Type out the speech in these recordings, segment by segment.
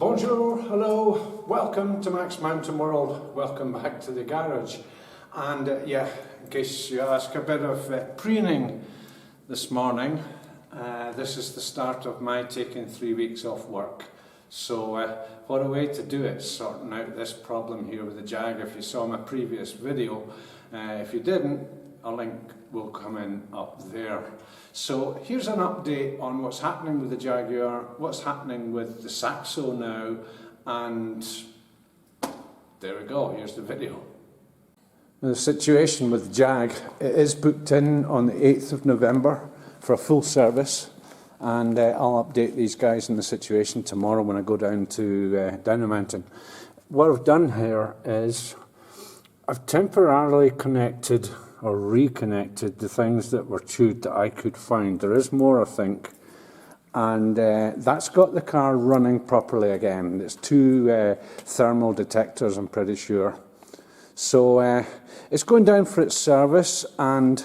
Bonjour, hello, welcome to MaxMountainWorld, welcome back to the garage. And yeah, in case you ask, a bit of preening this morning. This is the start of my taking 3 weeks off work. So what a way to do it, sorting out this problem here with the JAG. If you saw my previous video, if you didn't, a link will come in up there. So here's an update on what's happening with the Jaguar, what's happening with the Saxo now, and there we go, here's the video. The situation with JAG, it is booked in on the 8th of November for a full service, and I'll update these guys on the situation tomorrow when I go down the mountain. What I've done here is I've temporarily connected or reconnected the things that were chewed that I could find. There is more, I think, and that's got the car running properly again. It's two thermal detectors, I'm pretty sure. So it's going down for its service, and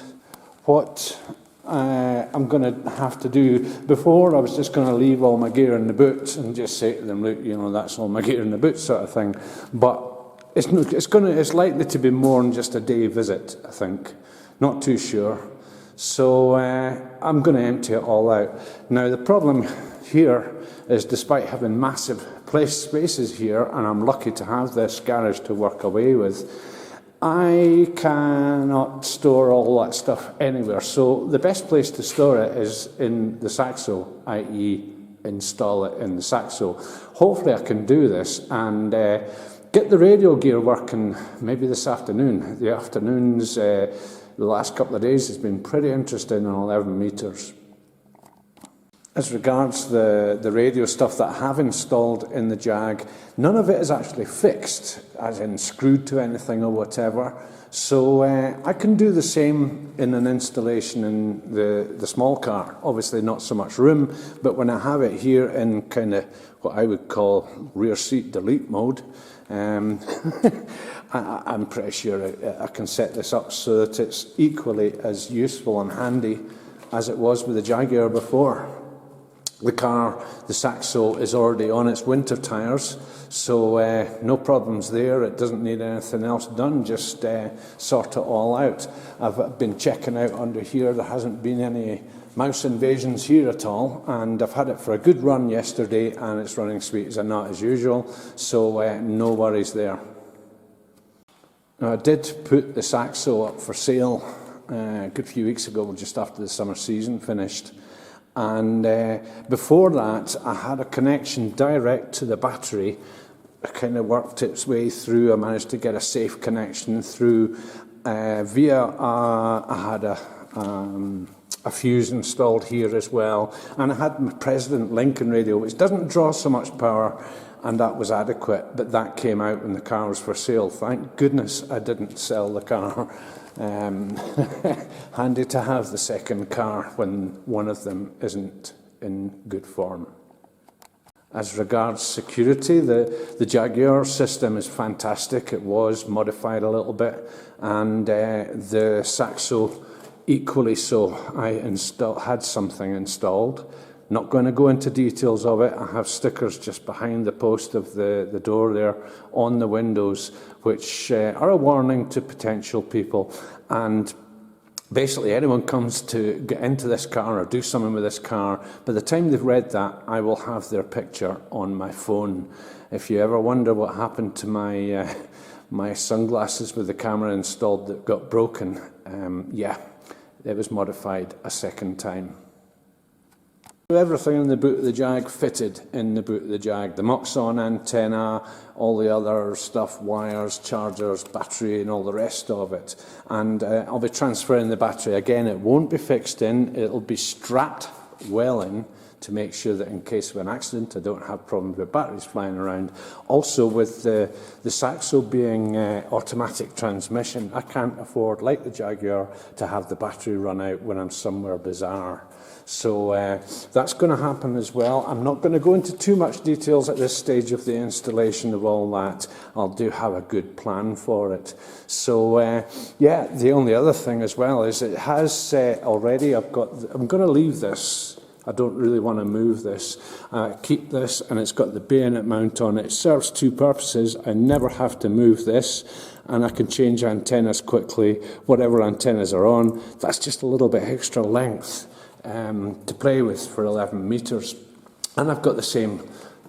what I'm going to have to do, before I was just going to leave all my gear in the boot and just say to them, look, you know, that's all my gear in the boot sort of thing. But it's likely to be more than just a day visit, I think. Not too sure. So I'm going to empty it all out. Now the problem here is, despite having massive spaces here, and I'm lucky to have this garage to work away with, I cannot store all that stuff anywhere. So the best place to store it is in the Saxo, i.e. install it in the Saxo. Hopefully I can do this and get the radio gear working maybe this afternoon. The afternoons, the last couple of days has been pretty interesting on 11 metres. As regards the radio stuff that I have installed in the JAG, none of it is actually fixed, as in screwed to anything or whatever. So I can do the same in an installation in the small car. Obviously not so much room, but when I have it here in kind of what I would call rear seat delete mode, I'm pretty sure I can set this up so that it's equally as useful and handy as it was with the Jaguar before. The car, the Saxo, is already on its winter tyres, so no problems there. It doesn't need anything else done, just sort it all out. I've been checking out under here, there hasn't been any mouse invasions here at all, and I've had it for a good run yesterday and it's running sweet as a nut as usual, so no worries there. Now, I did put the Saxo up for sale a good few weeks ago, just after the summer season finished. And before that, I had a connection direct to the battery. It kind of worked its way through. I managed to get a safe connection through via, I had a fuse installed here as well. And I had my President Lincoln radio, which doesn't draw so much power, and that was adequate. But that came out when the car was for sale. Thank goodness I didn't sell the car. Handy to have the second car when one of them isn't in good form. As regards security, the Jaguar system is fantastic. It was modified a little bit, and the Saxo equally so. I had something installed. Not going to go into details of it. I have stickers just behind the post of the door there on the windows, which are a warning to potential people. And basically anyone comes to get into this car or do something with this car, by the time they've read that, I will have their picture on my phone. If you ever wonder what happened to my my sunglasses with the camera installed that got broken, yeah, it was modified a second time. Everything in the boot of the JAG fitted in the boot of the JAG. The Moxon antenna, all the other stuff, wires, chargers, battery and all the rest of it. And I'll be transferring the battery. Again, it won't be fixed in, it'll be strapped well in to make sure that in case of an accident I don't have problems with batteries flying around. Also with the Saxo being automatic transmission, I can't afford, like the Jaguar, to have the battery run out when I'm somewhere bizarre. So that's going to happen as well. I'm not going to go into too much details at this stage of the installation of all that. I'll do have a good plan for it. So yeah, the only other thing as well is it has already, I'm going to leave this I don't really want to move this. Keep this, and it's got the bayonet mount on it. It serves two purposes. I never have to move this, and I can change antennas quickly, whatever antennas are on. That's just a little bit extra length to play with for 11 meters. And I've got the same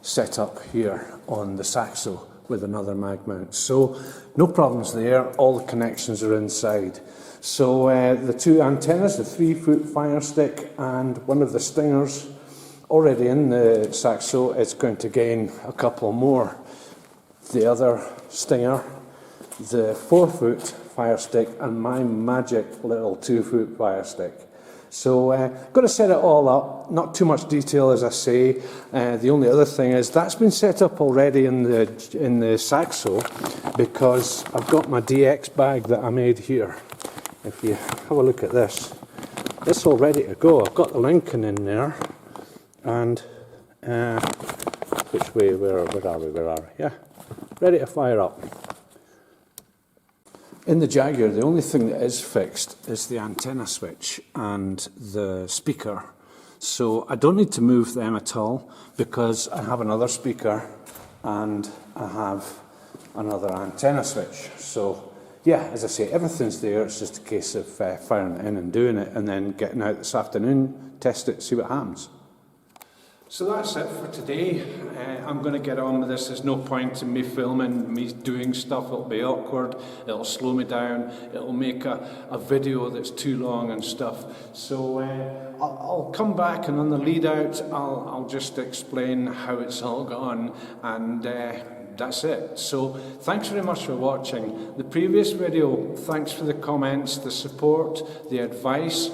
setup here on the Saxo with another mag mount. So no problems there, all the connections are inside. So the two antennas, the 3-foot fire stick and one of the stingers, already in the Saxo, it's going to gain a couple more. The other stinger, the 4-foot fire stick, and my magic little 2-foot fire stick. So got to set it all up, not too much detail as I say. The only other thing is that's been set up already in the Saxo, because I've got my DX bag that I made here. If you have a look at this, it's all ready to go. I've got the Lincoln in there, and which way, where are we, yeah, ready to fire up. In the JAG, the only thing that is fixed is the antenna switch and the speaker. So I don't need to move them at all, because I have another speaker and I have another antenna switch. So yeah, as I say, everything's there. It's just a case of firing it in and doing it, and then getting out this afternoon, test it, see what happens. So that's it for today. I'm going to get on with this. There's no point in me filming, me doing stuff. It'll be awkward, it'll slow me down, it'll make a video that's too long and stuff. So I'll come back, and on the lead out I'll just explain how it's all gone, and that's it. So thanks very much for watching. The previous video, thanks for the comments, the support, the advice.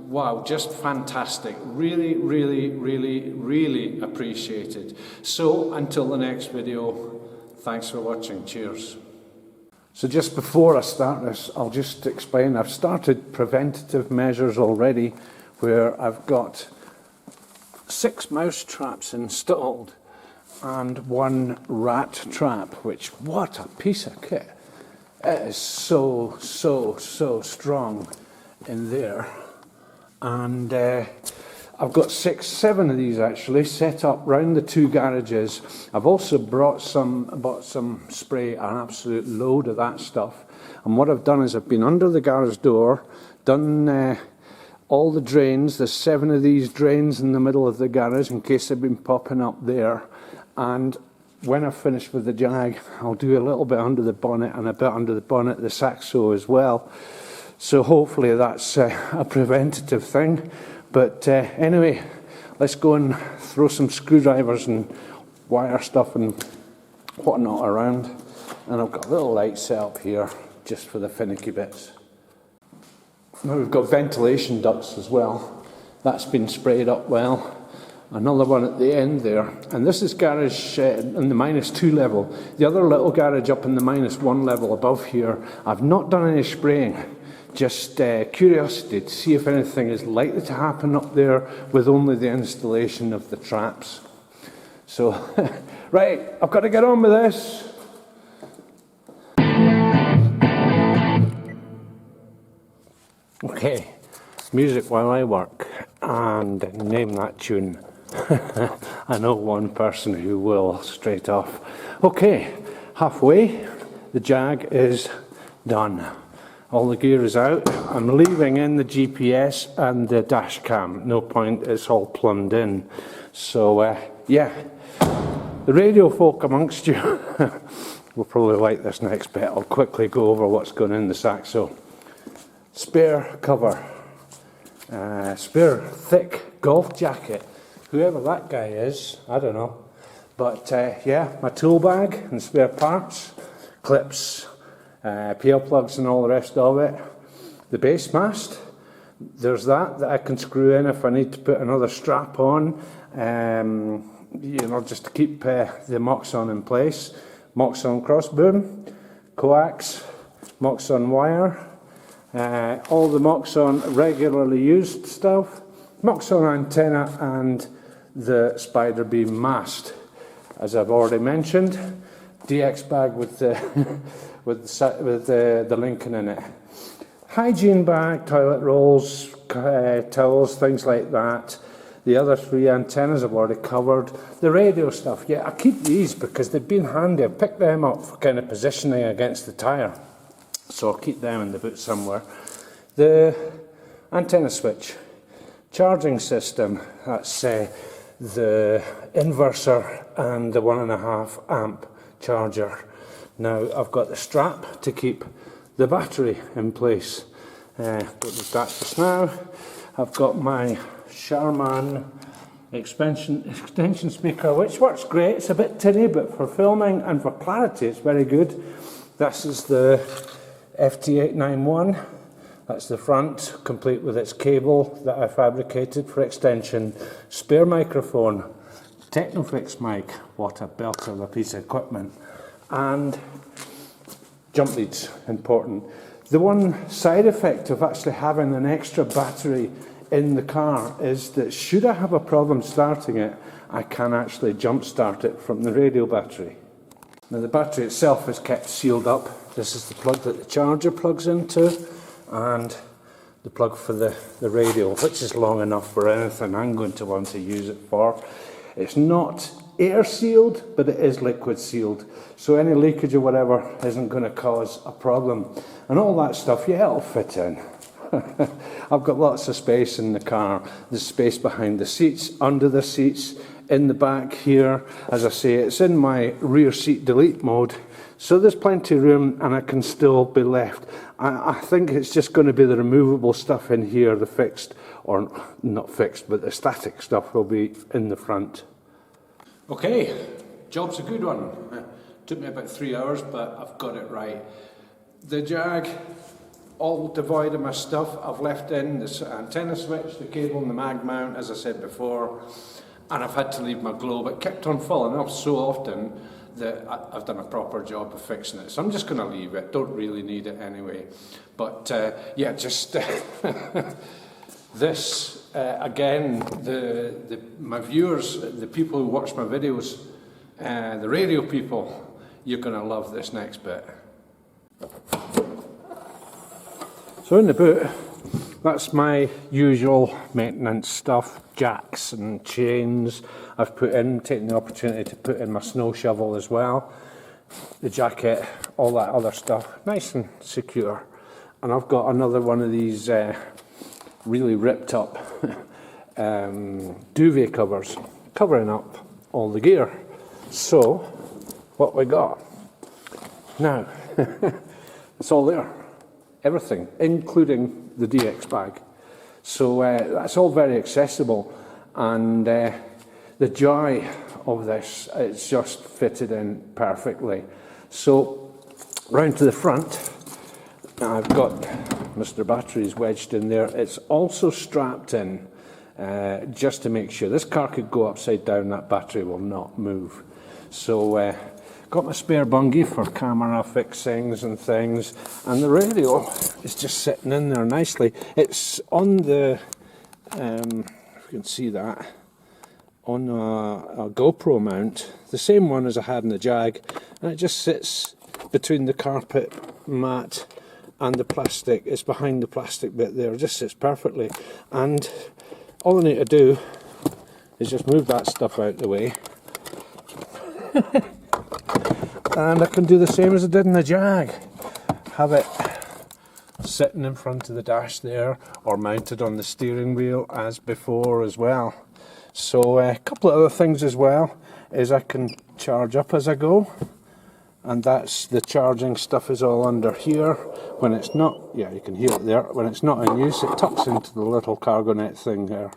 Wow, just fantastic. Really, really, really, really appreciated. So until the next video, thanks for watching. Cheers. So just before I start this, I'll just explain. I've started preventative measures already, where I've got 6 mouse traps installed and 1 rat trap, which, what a piece of kit. It is so strong in there. And I've got 7 of these actually set up round the 2 garages. I've also bought some spray, an absolute load of that stuff. And what I've done is I've been under the garage door, done all the drains. There's 7 of these drains in the middle of the garage in case they've been popping up there. And when I've finished with the JAG, I'll do a little bit under the bonnet and a bit under the bonnet of the Saxo as well. So hopefully that's a preventative thing. But anyway, let's go and throw some screwdrivers and wire stuff and whatnot around. And I've got a little light set up here just for the finicky bits. Now we've got ventilation ducts as well. That's been sprayed up well. Another one at the end there. And this is garage in the -2 level. The other little garage up in the -1 level above here, I've not done any spraying. Just curiosity to see if anything is likely to happen up there with only the installation of the traps. So, right, I've got to get on with this. Okay, music while I work, and name that tune. I know one person who will straight off. Okay, halfway, the JAG is done. All the gear is out. I'm leaving in the GPS and the dash cam. No point, it's all plumbed in. So yeah, the radio folk amongst you will probably like this next bit. I'll quickly go over what's going in the Saxo. Spare cover, spare thick golf jacket. Whoever that guy is, I don't know. But yeah, my tool bag and spare parts, clips, PL plugs and all the rest of it. The base mast, there's that I can screw in if I need to put another strap on, you know, just to keep the Moxon in place. Moxon crossboom, coax, Moxon wire, all the Moxon regularly used stuff, Moxon antenna and the spider beam mast. As I've already mentioned, DX bag with the with the Lincoln in it. Hygiene bag, toilet rolls, towels, things like that. The other 3 antennas I've already covered. The radio stuff, yeah, I keep these because they've been handy. I picked them up for kind of positioning against the tyre. So I'll keep them in the boot somewhere. The antenna switch, charging system, that's the inverter and the 1.5 amp charger. Now I've got the strap to keep the battery in place. Don't need that just now. I've got my Charman extension speaker, which works great. It's a bit tinny, but for filming and for clarity it's very good. This is the FT891. That's the front, complete with its cable that I fabricated for extension. Spare microphone, Technofix mic, what a belter of a piece of equipment. And jump leads, important. The one side effect of actually having an extra battery in the car is that should I have a problem starting it, I can actually jump start it from the radio battery. Now the battery itself is kept sealed up. This is the plug that the charger plugs into, and the plug for the radio, which is long enough for anything I'm going to want to use it for. It's not air sealed, but it is liquid sealed, so any leakage or whatever isn't going to cause a problem. And all that stuff, yeah, it'll fit in. I've got lots of space in the car. There's space behind the seats, under the seats, in the back here. As I say, it's in my rear seat delete mode, so there's plenty of room and I can still be left. I think it's just going to be the removable stuff in here, the fixed, or not fixed, but the static stuff will be in the front. Okay, job's a good one. Took me about 3 hours, but I've got it right. The JAG, all devoid of my stuff, I've left in this antenna switch, the cable and the mag mount, as I said before, and I've had to leave my globe. It kept on falling off so often that I've done a proper job of fixing it. So I'm just going to leave it, don't really need it anyway. But yeah, just this, again, my viewers, the people who watch my videos, the radio people, you're going to love this next bit. So in the boot, that's my usual maintenance stuff, jacks and chains. I've put in, taken the opportunity to put in my snow shovel as well, the jacket, all that other stuff, nice and secure. And I've got another one of these really ripped up duvet covers, covering up all the gear. So, what we got? Now, it's all there. Everything, including the DX bag. So that's all very accessible, and the joy of this, it's just fitted in perfectly. So round to the front, I've got Mr. Batteries wedged in there. It's also strapped in just to make sure. This car could go upside down, that battery will not move. So got my spare bungee for camera fixings and things, and the radio is just sitting in there nicely. It's on the, if you can see that, on a GoPro mount, the same one as I had in the JAG, and it just sits between the carpet mat and the plastic. It's behind the plastic bit there, it just sits perfectly. And all I need to do is just move that stuff out the way. And I can do the same as I did in the JAG. Have it sitting in front of the dash there, or mounted on the steering wheel as before as well. So a couple of other things as well is I can charge up as I go, and that's the charging stuff is all under here. When it's not, yeah, you can hear it there, when it's not in use it tucks into the little cargo net thing there.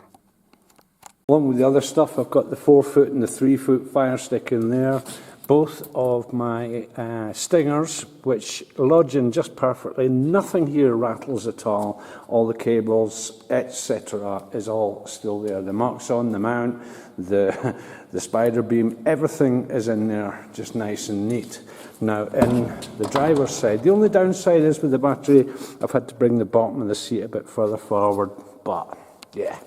Along with the other stuff, I've got the 4-foot and the 3-foot fire stick in there. Both of my stingers, which lodge in just perfectly. Nothing here rattles at all. All the cables, etc., is all still there. The marks on the mount, the spider beam, everything is in there, just nice and neat. Now, in the driver's side, the only downside is with the battery, I've had to bring the bottom of the seat a bit further forward, but yeah.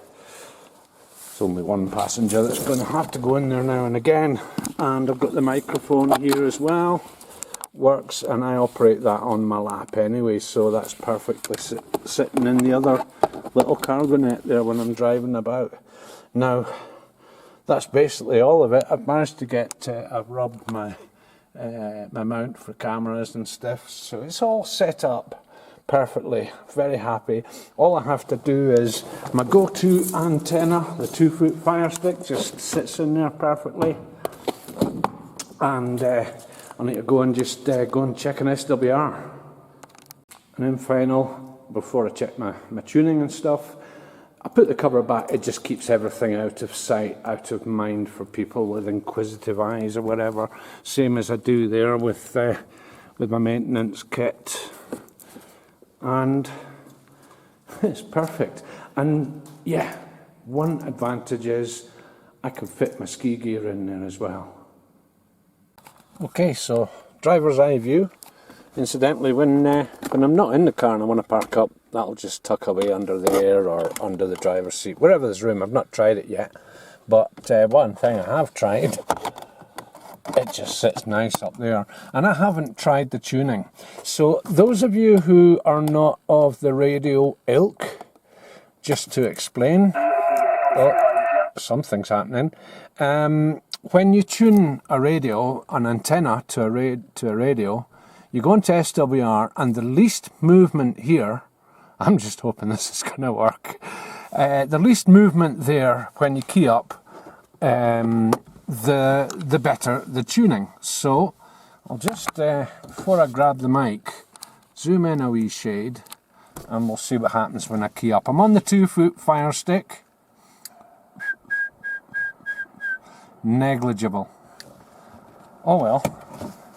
It's only one passenger that's going to have to go in there now and again. And I've got the microphone here as well. Works, and I operate that on my lap anyway, so that's perfectly sitting in the other little cargo net there when I'm driving about. Now, that's basically all of it. I've managed to get, I've rubbed my my mount for cameras and stuff, so it's all set up perfectly. Very happy. All I have to do is my go-to antenna, the 2-foot fire stick, just sits in there perfectly, and I need to go and just go and check an SWR. And then final, before I check my tuning and stuff, I put the cover back. It just keeps everything out of sight, out of mind for people with inquisitive eyes or whatever. Same as I do there with my maintenance kit. And it's perfect. And yeah, one advantage is I can fit my ski gear in there as well. Okay, so driver's eye view. Incidentally, when I'm not in the car and I want to park up, that'll just tuck away under the air or under the driver's seat, wherever there's room. I've not tried it yet, but one thing I have tried, it just sits nice up there. And I haven't tried the tuning. So those of you who are not of the radio ilk, just to explain, oh, something's happening. When you tune a radio, an antenna to a radio, you go into SWR, and the least movement here, I'm just hoping this is going to work, the least movement there when you key up, the better the tuning. So I'll just, before I grab the mic, zoom in a wee shade, and we'll see what happens when I key up. I'm on the 2-foot fire stick. Negligible. Oh well.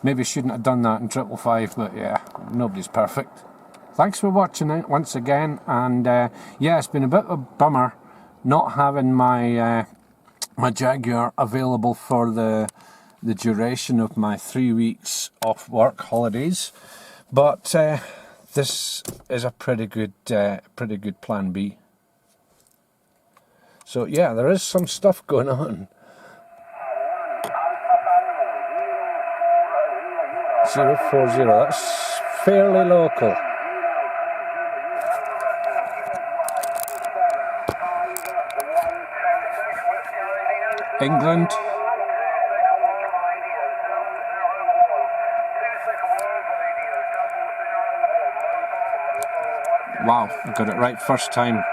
Maybe shouldn't have done that in 555, but yeah, nobody's perfect. Thanks for watching it once again, and yeah, it's been a bit of a bummer not having my my Jaguar available for the duration of my 3 weeks off work holidays, but this is a pretty good plan B. So yeah, there is some stuff going on. 040, that's fairly local. England. Wow, I got it right first time.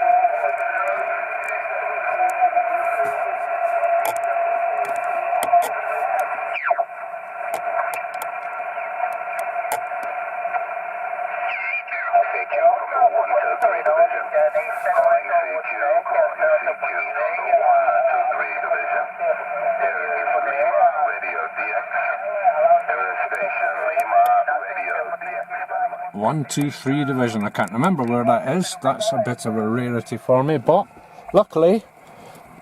One, 2, 3 division. I can't remember where that is. That's a bit of a rarity for me, but luckily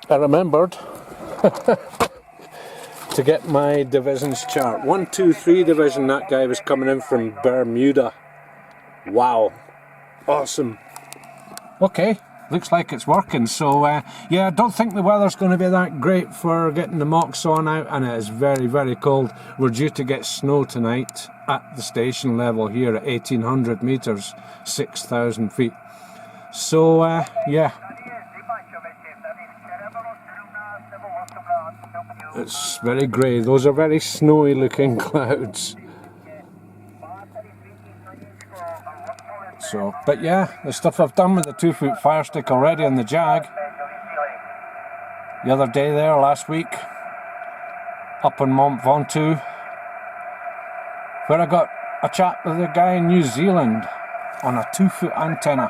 I remembered to get my divisions chart. 1, 2, 3 division. That guy was coming in from Bermuda. Wow, awesome. Okay, looks like it's working. So yeah, I don't think the weather's going to be that great for getting the mocks on out, and it is very, very cold. We're due to get snow tonight at the station level here at 1800 meters, 6,000 feet. So yeah, it's very grey. Those are very snowy looking clouds. So, but yeah, the stuff I've done with the 2-foot fire stick already on the JAG. The other day there, last week, up in Mont Ventoux, where I got a chat with a guy in New Zealand on a 2-foot antenna.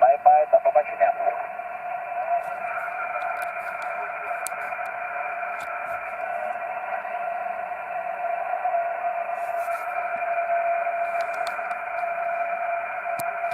Bye bye.